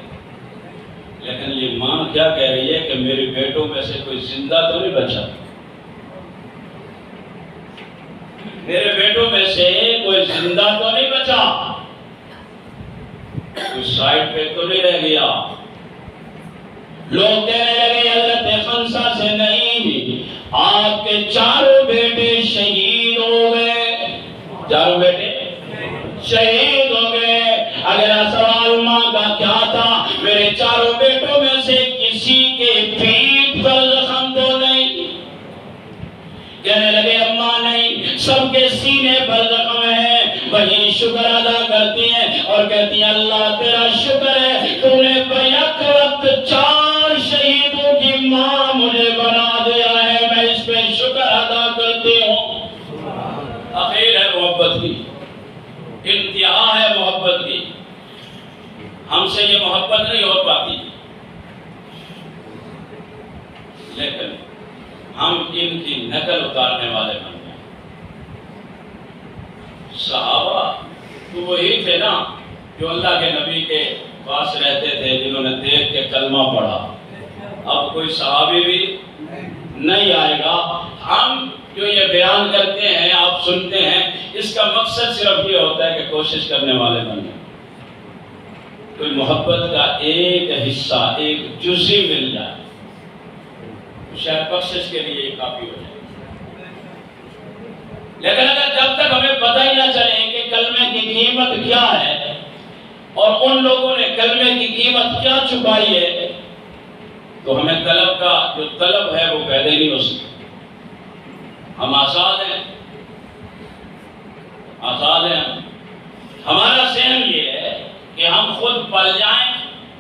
لیکن یہ ماں کیا کہہ رہی ہے کہ میرے بیٹوں میں سے کوئی زندہ تو نہیں بچا، میرے بیٹوں میں سے کوئی زندہ تو نہیں بچا، کوئی سائڈ پہ تو نہیں رہ گیا۔ لوگ کہنے لگے حضرت خنسا سے نہیں، آپ کے 4 بیٹے شہید ہو گئے، 4 بیٹے شہید ہو گئے۔ اگلا سوال ماں کا کیا تھا؟ میرے 4 بیٹوں میں سے کسی کے پیٹھ پر زخم تو نہیں؟ کہنے لگے اماں نہیں، سب کے سینے پر زخم ہے۔ وہی شکر ادا کرتی ہیں اور کہتی ہیں اللہ تیرا شکر ہے، تو نے بیک وقت 4 شہیدوں کی ماں مجھے بنا دیا ہے، میں اس پہ شکر ادا کرتی ہوں۔ اخیر ہے محبت کی، انتہا ہے محبت کی، ہم سے یہ محبت نہیں ہو پاتی، لیکن ہم ان کی نقل اتارنے والے بن گئے۔ صحابہ تو وہی تھے نا جو اللہ کے نبی کے پاس رہتے تھے، جنہوں نے دیکھ کے کلمہ پڑھا۔ اب کوئی صحابی بھی نہیں آئے گا۔ ہم جو یہ بیان کرتے ہیں، آپ سنتے ہیں، اس کا مقصد صرف یہ ہوتا ہے کہ کوشش کرنے والے بن جائیں، کوئی محبت کا ایک حصہ، ایک جزی مل جائے، شاید بخشش کے لیے یہ کافی ہو جائے۔ لیکن اگر جب تک ہمیں پتہ ہی نہ چلے کہ کلمے کی قیمت کیا ہے اور ان لوگوں نے کلمے کی قیمت کیا چھپائی ہے، تو ہمیں طلب کا جو طلب ہے وہ پیدا نہیں ہو سکتی۔ ہم آزاد ہیں، آزاد ہیں۔ ہمارا ذہن یہ ہے کہ ہم خود پل جائیں،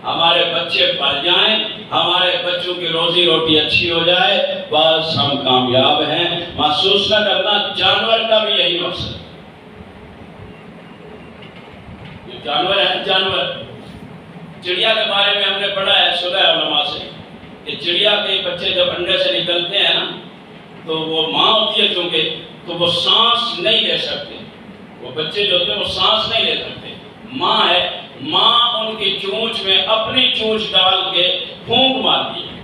ہمارے بچے پل جائیں، ہمارے بچوں کی روزی روٹی اچھی ہو جائے، بس ہم کامیاب ہیں۔ محسوس نہ کرنا، جانور کا بھی یہی مقصد ہے۔ جو جانور ہیں، جانور چڑیا کے بارے میں ہم نے پڑھا ہے، سنا ہے علماء سے کہ چڑیا کے بچے جب انڈے سے نکلتے ہیں نا، تو وہ ماں ہوتی ہے چونکہ، تو وہ سانس نہیں لے سکتے، وہ بچے جو ہوتے ہیں وہ سانس نہیں لے سکتے۔ ماں ہے، ماں ان کی چونچ میں اپنی چونچ ڈال کے پھونک مارتی ہے،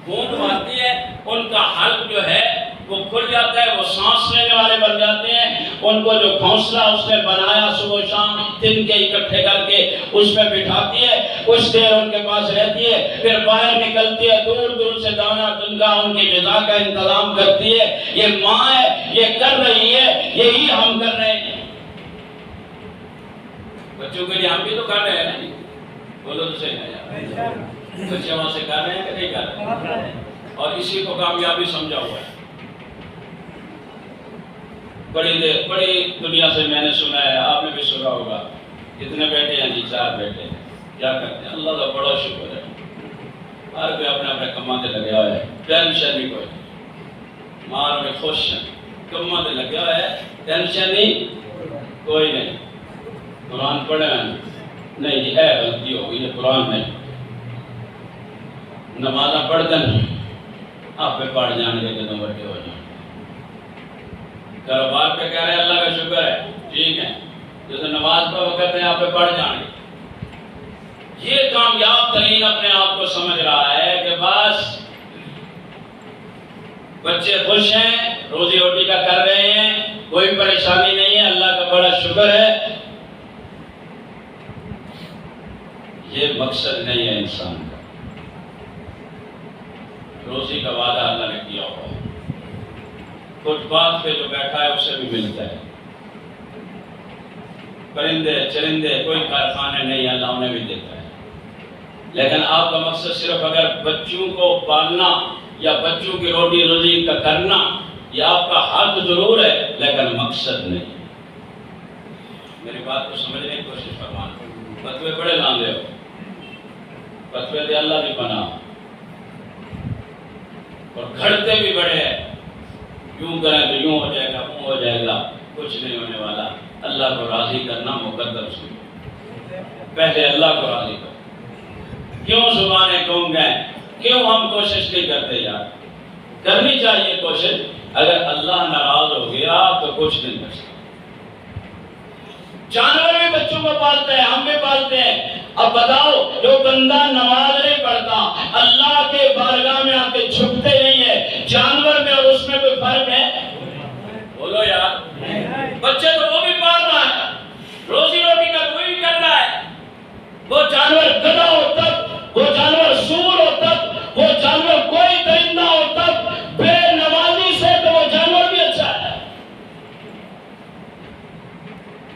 پھونک مارتی ہے، ان کا حلق جو ہے وہ کھل جاتا ہے، وہ سانس لینے والے بن جاتے ہیں۔ ان کو جو گھونسلہ اس نے بنایا صبح شام دن کے اکٹھے کر کے اس میں بٹھاتی ہے، کچھ دیر ان کے پاس رہتی ہے، پھر باہر نکلتی ہے، دور دور سے دانا دنگا ان کی غذا کا انتظام کرتی ہے۔ یہ ماں ہے، یہ کر رہی ہے، یہی ہم کر رہے ہیں۔ بچوں کے لیے ہم بھی تو کر رہے ہیں نا، بولو تو صحیح ہے، بچے وہاں سے کر رہے ہیں کہ نہیں کر رہے ہیں، اور اسی کو کامیابی سمجھا ہوا ہے۔ بڑی دنیا سے میں نے سنا ہے، آپ نے بھی سنا ہوگا، کتنے بیٹے ہیں جی؟ 4 بیٹے ہیں۔ کیا کرتے ہیں؟ اللہ کا بڑا شکر ہے، ہر کوئی اپنے اپنے کما سے لگا ہوا ہے، ٹینشن نہیں کوئی، مار میں خوش ہیں، کما سے لگا ہوا ہے، ٹینشن نہیں کوئی نہیں۔ قرآن پڑھے ہیں نہیں جی ہے غلطی ہوگی، یہ قرآن نہیں، نمازاں پڑھتے نہیں، آپ پہ پڑھ جان گے جدوں بڑے ہو جائیں، کاروبار پہ کہہ رہے ہیں اللہ کا شکر ہے، ٹھیک ہے، جیسے نماز کا وقت ہے آپ پہ پڑھ جائیں گے۔ یہ کامیاب ترین اپنے آپ کو سمجھ رہا ہے کہ بس بچے خوش ہیں، روزی روٹی کا کر رہے ہیں، کوئی پریشانی نہیں ہے، اللہ کا بڑا شکر ہے۔ یہ مقصد نہیں ہے انسان کا، روزی کا وعدہ اللہ نے کیا ہوا ہے، فٹ پاتھ پہ جو بیٹھا ہے اسے بھی ملتا ہے، پرندے چرندے کوئی کارخانے نہیں، اللہ انہیں بھی دیتا ہے۔ لیکن آپ کا مقصد صرف اگر بچوں کو پالنا یا بچوں کی روٹی روزی کا کرنا، یہ آپ کا حق ضرور ہے لیکن مقصد نہیں۔ میری بات کو سمجھنے کی کوشش فرمانا، فتوے بڑے لاندے ہو، فتوے دے اللہ بھی بنا اور گھڑتے بھی بڑے ہیں، یوں کریں تو یوں ہو جائے گا، وہ ہو جائے گا، کچھ نہیں ہونے والا۔ اللہ کو راضی کرنا مقدر سنو، پہلے اللہ کو راضی کرو۔ کیوں زبانیں گم گئے؟ کیوں ہم کوشش نہیں کرتے یار؟ کرنی چاہیے کوشش، اگر اللہ ناراض ہو گیا تو کچھ نہیں کر سکتا۔ جانور بھی بچوں کو پالتے ہیں، ہم بھی پالتے ہیں۔ اب بتاؤ جو بندہ نماز نہیں پڑھتا، اللہ کے بارگاہ میں آ کے جھکتے نہیں ہے، جانور میں اور اس میں کوئی فرق ہے؟ بولو یار، بچے تو وہ بھی پال رہا ہے، روزی روٹی کا کوئی بھی کر رہا ہے۔ وہ جانور گدھا ہو تب، وہ جانور سور ہو تب، وہ جانور کوئی درندہ ہو تب، بے نمازی سے تو وہ جانور بھی اچھا ہے۔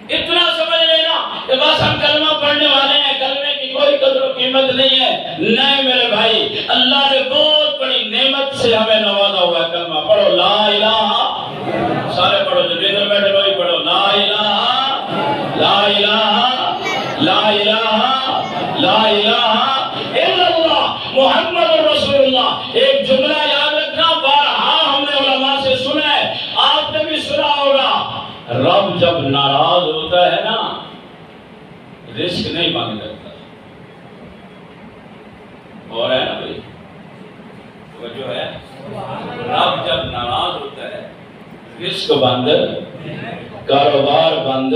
اتنا سمجھ لینا کہ بس ہم کلمہ پڑھنے والے ہیں، کلمے کی کوئی قدر و قیمت نہیں ہے۔ نہیں میرے بھائی، اللہ نے بہت بڑی نعمت سے ہمیں نوازا ہوا ہے۔ کلمہ پڑھو، لا الہ، سارے پڑھو، جو ادھر بیٹھے وہی پڑھو، لا الہ لا الہ لا الہ لا الہ الا اللہ محمد رسول اللہ۔ ایک جملہ یاد رکھنا، بارہا ہم نے علماء سے سنا ہے، آپ نے بھی سنا ہوگا، رب جب ناراض ہوتا ہے نا، رزق نہیں مانگ کرتا، اور ہے نا بھائی، وہ جو ہے رب جب ناراض ہوتا ہے، رزق بند، کاروبار بند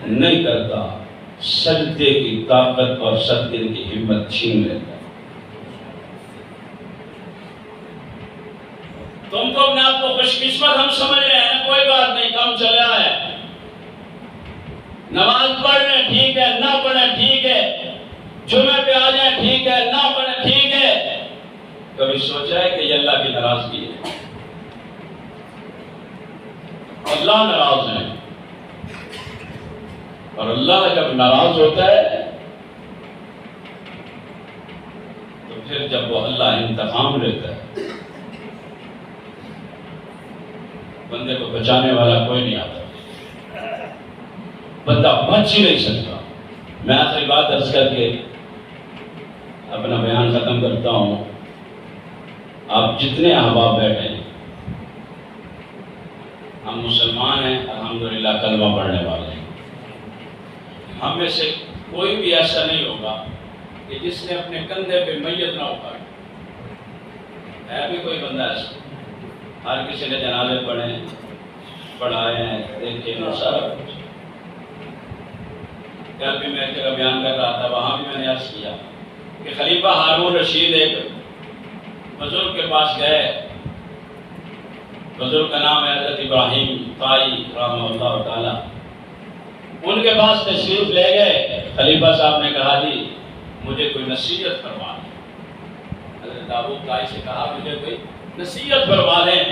نہیں کرتا، سجدے کی طاقت اور سجدے کی ہمت چھین لیتا ہے۔ تم کو اپنے آپ کو خوش قسمت ہم سمجھ رہے ہیں، کوئی بات نہیں، کم چلا ہے، نماز پڑھ لیں ٹھیک ہے، نہ پڑھیں ٹھیک ہے، جمعے پہ آ جائیں ٹھیک ہے، نہ پڑھیں ٹھیک ہے۔ کبھی سوچا ہے کہ یہ اللہ کی ناراضگی ہے؟ اللہ ناراض ہے، اور اللہ جب ناراض ہوتا ہے تو پھر جب وہ اللہ انتقام لیتا ہے، بندے کو بچانے والا کوئی نہیں آتا، بندہ بچ ہی نہیں سکتا۔ میں آخری بات عرض کر کے اپنا بیان ختم کرتا ہوں۔ آپ جتنے احباب بیٹھے ہیں، ہم مسلمان ہیں، الحمدللہ کلمہ پڑھنے والے ہیں۔ ہم میں سے کوئی بھی ایسا نہیں ہوگا کہ جس نے اپنے کندھے پہ میت نہ اٹھائے، ہے بھی کوئی بندہ ایسا؟ ہر کسی نے جنازے پڑھے، پڑھائے ہیں، دیکھے ہیں، سارا کچھ۔ کل بھی میں ایک جگہ بیان کر رہا تھا، وہاں بھی میں نے عرض کیا کہ خلیفہ ہارون رشید ایک بزرگ کے پاس گئے، بزرگ کا نام ہے حضرت ابراہیم طائی رحمہ اللہ تعالی۔ ان کے پاس تشریف لے گئے، خلیفہ صاحب نے کہا جی مجھے کوئی نصیحت فرما دیں۔ حضرت داؤد طائی سے کہا مجھے کوئی نصیحت فرما دیں،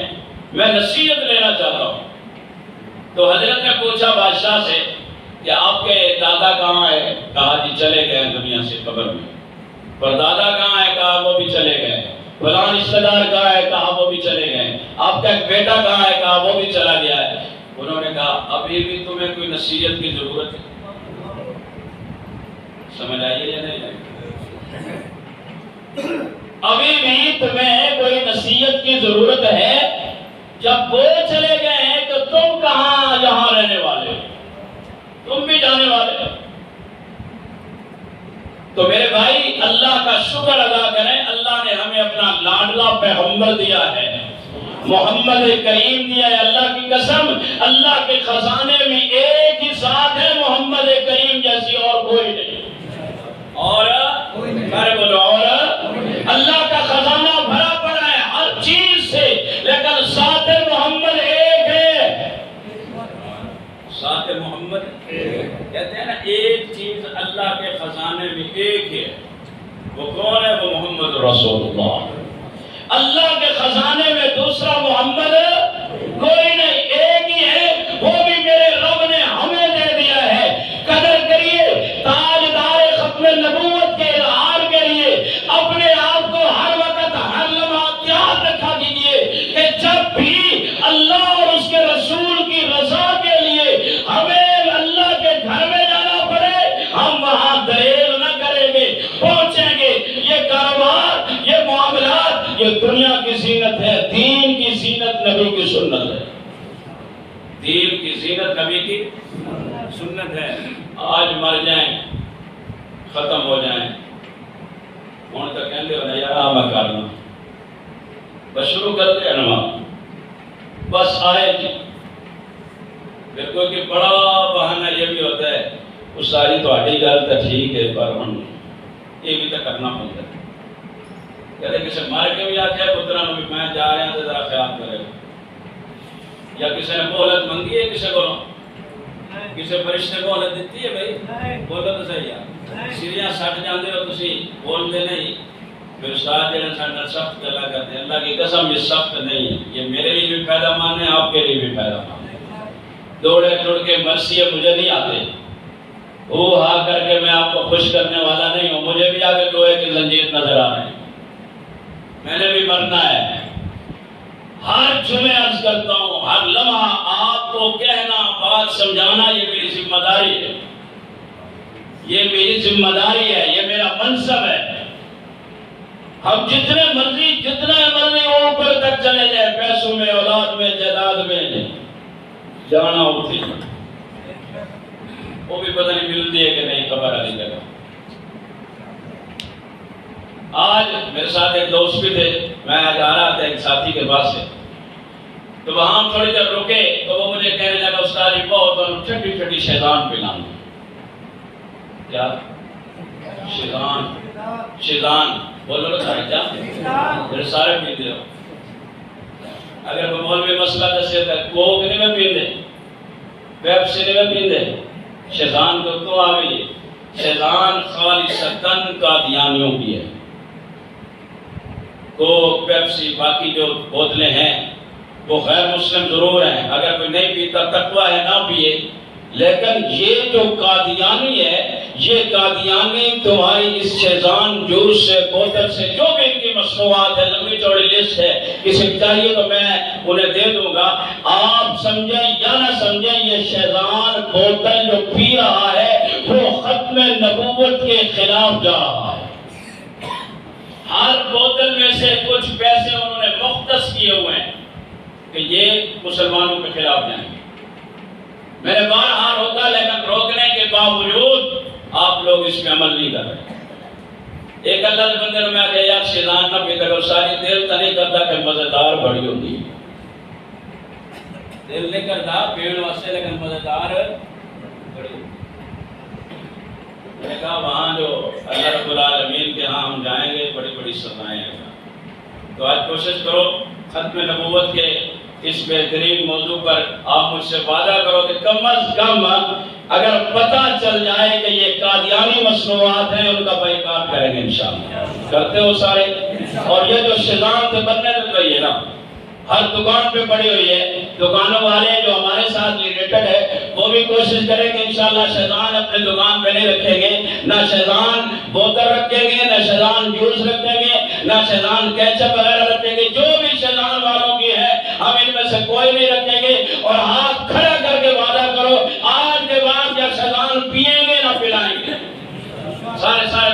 میں نصیحت لینا چاہتا ہوں۔ تو حضرت نے پوچھا بادشاہ سے کہ آپ کے دادا کہاں ہے؟ کہا جی چلے گئے دنیا سے قبر میں۔ پردادا کہاں ہے؟ کہا وہ بھی چلے گئے۔ فلاں رشتہ دار کہاں ہے؟ کہا وہ بھی چلے گئے۔ آپ کا ایک بیٹا کہاں ہے؟ کہا وہ بھی چلا گیا ہے۔ انہوں نے کہا ابھی بھی تمہیں کوئی نصیحت کی ضرورت ہے؟ سمجھ آئیے یا نہیں؟ ابھی بھی تمہیں کوئی نصیحت کی ضرورت ہے؟ جب وہ چلے گئے ہیں تو تم کہاں یہاں رہنے والے ہو؟ تم بھی جانے والے ہو۔ تو میرے بھائی اللہ کا شکر ادا کریں، اللہ نے ہمیں اپنا لاڈلا پیغمبر دیا ہے، محمد کریم دیا ہے۔ اللہ کی قسم، اللہ کے خزانے میں ایک ہی ذات ہے، محمد کریم جیسی اور کوئی نہیں۔ اور اللہ کا خزانہ بھرا پڑا ہے ہر چیز سے، لیکن ذات محمد ایک ہے۔ ذات محمد کہتے ہیں نا، ایک چیز اللہ کے خزانے میں ایک ہے، وہ کون ہے؟ وہ محمد رسول اللہ۔ اللہ کے خزانے میں دوسرا محمد کوئی نہیں، ایک ہی ہے، وہ بھی میرے رب نے ہمیں دے دیا ہے۔ قدر کریے، تاجدار ختم نبوت کے اظہار کے لیے اپنے آپ کو ہر وقت ہر لمحہ یاد رکھا کیجیے کہ جب بھی اللہ اور اس کے رسول کی رضا کے لیے ہمیں اللہ کے گھر میں جانا پڑے، ہم وہاں دریغ نہ کریں گے، پہنچیں گے۔ یہ کاروبار، یہ معاملات، یہ دنیا کی زینت ہے، دین کی زینت نبی کی سنت ہے۔ دین کی زینت نبی کی سنت ہے۔ آج مر جائیں، ختم ہو جائیں، ہوں تو کہندے ہو نا یار میں کرنا، بس شروع کرتے ہیں نماز، بس آئے جی۔ پھر کوئی کہ بڑا بہانہ یہ بھی ہوتا ہے، وہ ساری تو آٹی گل تو ٹھیک ہے، پر ہم یہ بھی تو کرنا پڑتا ہے۔ کہتے کسی مار کے بھی آتے ہیں پترہ نو بھی میں جا رہے ہیں تو ذرا خیال کرے، یا کسی نے مہلت منگی ہے کسی کو، کسی فرشتے کو مہلت دیتی ہے بھائی، بولو تو صحیح ہے، سیریاں سٹ جاندے ہو تسی بول دے نہیں، پھر استاد جڑے سارے سخت گلا کرتے ہیں۔ اللہ کی قسم یہ سخت نہیں ہے، یہ میرے لیے بھی فائدہ مند ہے، آپ کے لیے بھی فائدہ مند ہے۔ دوڑے ٹوڑ کے مرثیے مجھے نہیں آتے، وہ ہا کر کے میں آپ کو خوش کرنے والا نہیں ہوں، مجھے بھی آگے لوہے کی زنجیر نظر آ رہے ہیں، میں نے بھی مرنا ہے۔ ہر جمعے عرض کرتا ہوں، ہر لمحہ آپ کو کہنا، بات سمجھانا، یہ میری ذمہ داری ہے، یہ میری ذمہ داری ہے، یہ میرا منصب ہے۔ ہم جتنا مرضی اوپر تک چلے جائیں، پیسوں میں، اولاد میں، جائیداد میں، جانا اٹھی وہ بھی پتہ نہیں ملتی ہے کہ نہیں، خبر والی جگہ۔ آج میرے ساتھ ایک دوست بھی تھے، میں آج آ رہا تھا ایک ساتھی کے پاس سے، تو وہاں ہم تھوڑی دیر رکے تو وہ مجھے کہنے لگا استاد جی بہت ٹھنڈی ٹھنڈی شیطان پلاؤں۔ کیا؟ شیطان بولو نا سارے کیا؟ میرے سارے پیندے ہو۔ اگر کوئی مولوی مسئلہ دسے تو کوک نہیں میں پیندے، پیپسی نہیں میں پیندے، شیطان کو تو آگئی، شیطان خالصتاً قادیانیوں کی ہے۔ کوک، پیپسی، باقی جو بوتلیں ہیں وہ غیر مسلم ضرور ہیں، اگر کوئی نہیں پیتا تقویٰ ہے نہ پیے، لیکن یہ جو قادیانی ہے، یہ قادیانی تمہاری اس شیطان جوس سے، بوتل سے، جو بھی ان کی مصنوعات ہے، لمبی چوڑی لسٹ ہے، کسی کو چاہیے تو میں انہیں دے دوں گا، آپ سمجھیں یا نہ سمجھیں، یہ شیطان بوتل جو پی رہا ہے وہ ختم نبوت کے خلاف جا رہا ہے۔ ہر بوتل میں سے کچھ پیسے انہوں نے مختص کیے ہوئے ہیں کہ یہ مسلمانوں کے خلاف جائیں گے۔ میرے بارہا روکا، لیکن روکنے کے باوجود آپ لوگ اس پہ عمل نہیں کر رہے۔ ایک اللہ کے بندے نے میں کہا یار شیطان نہ پیتا کرو، ساری دل تو نہیں کرتا کہ مزیدار بڑی ہوتی ہے، دل نہیں کرتا پیڑ واسطے، لیکن مزیدار بڑی ہوتی ہے۔ میں نے کہا وہاں جو اللہ رب العالمین کے ہاں ہم جائیں گے، بڑی بڑی سزائیں ہیں۔ تو آج کوشش کرو ختم نبوت کے اس بہترین موضوع پر آپ مجھ سے وعدہ کرو کہ کم از کم اگر پتہ چل جائے کہ یہ قادیانی مصنوعات ہیں، ان کا بائیکاٹ کریں گے انشاءاللہ۔ کرتے ہو سارے؟ اور یہ جو شیطان سے بننے لگ گئی ہے نا، ہر دکان پہ پڑی ہوئی ہے، دکانوں والے جو ہمارے ساتھ ریلیٹڈ ہے وہ بھی کوشش کریں کہ انشاءاللہ شیطان اپنے دکان پہ نہیں رکھیں گے، نہ شیطان بوتل رکھیں گے، نہ شیطان جوس رکھیں گے، نہ شیطان کیچپ وغیرہ رکھیں گے، جو بھی شیطان والوں کی ہے ہم ان میں سے کوئی نہیں رکھیں گے۔ اور ہاتھ کھڑا کر کے وعدہ کرو آج کے بعد یا شیطان پیئیں گے نہ پلائیں گے۔ سارے